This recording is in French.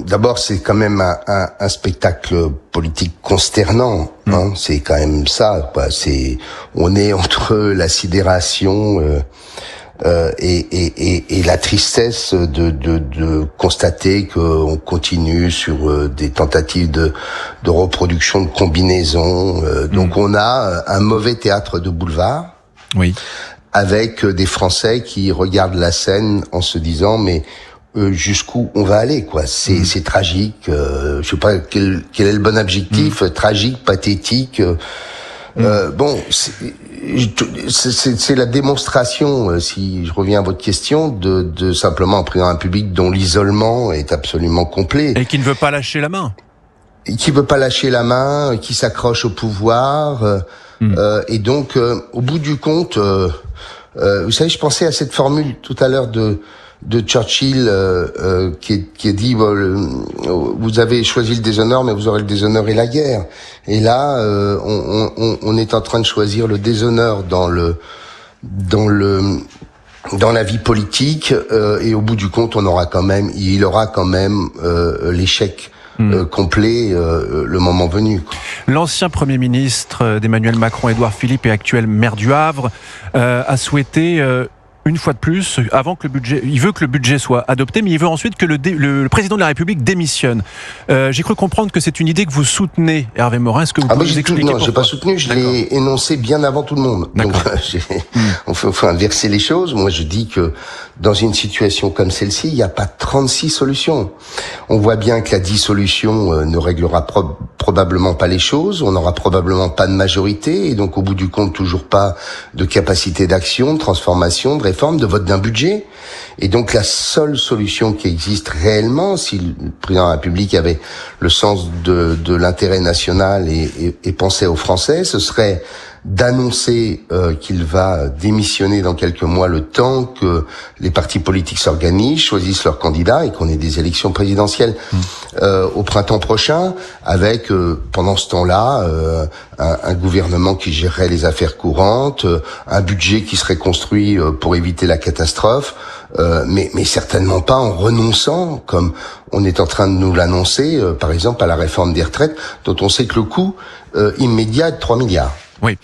D'abord, c'est quand même un spectacle politique consternant. Hein, c'est quand même ça, quoi. On est entre la sidération et la tristesse de constater qu'on continue sur des tentatives de reproduction de combinaisons. Donc, on a un mauvais théâtre de boulevard. Oui. Avec des Français qui regardent la scène en se disant mais jusqu'où on va aller, quoi. C'est tragique. Je sais pas quel est le bon adjectif. Tragique, pathétique. Bon, c'est la démonstration, si je reviens à votre question, de simplement un président de la République dont l'isolement est absolument complet. Et qui ne veut pas lâcher la main. Qui veut pas lâcher la main, qui s'accroche au pouvoir. Et donc, au bout du compte, vous savez, je pensais à cette formule tout à l'heure de Churchill qui a dit vous avez choisi le déshonneur, mais vous aurez le déshonneur et la guerre. Et là, on est en train de choisir le déshonneur dans la vie politique, et au bout du compte, il aura quand même l'échec complet le moment venu, quoi. L'ancien Premier ministre d'Emmanuel Macron, Édouard Philippe, et actuel maire du Havre, a souhaité une fois de plus, il veut que le budget soit adopté, mais il veut ensuite que le président de la République démissionne. J'ai cru comprendre que c'est une idée que vous soutenez, Hervé Morin. Est-ce que vous pouvez nous expliquer pourquoi ? Non, j'ai pas soutenu, je l'ai énoncé bien avant tout le monde. Donc, on faut inverser les choses. Moi, je dis que dans une situation comme celle-ci, il n'y a pas 36 solutions. On voit bien que la dissolution ne réglera probablement pas les choses. On n'aura probablement pas de majorité, et donc au bout du compte, toujours pas de capacité d'action, de transformation, de réforme, de vote d'un budget. Et donc la seule solution qui existe réellement, si le président de la République avait le sens de l'intérêt national et pensait aux Français, ce serait d'annoncer qu'il va démissionner dans quelques mois, le temps que les partis politiques s'organisent, choisissent leurs candidats et qu'on ait des élections présidentielles au printemps prochain, avec pendant ce temps-là un gouvernement qui gérerait les affaires courantes, un budget qui serait construit pour éviter la catastrophe, mais certainement pas en renonçant, comme on est en train de nous l'annoncer, par exemple à la réforme des retraites, dont on sait que le coût immédiat est de 3 milliards. Oui.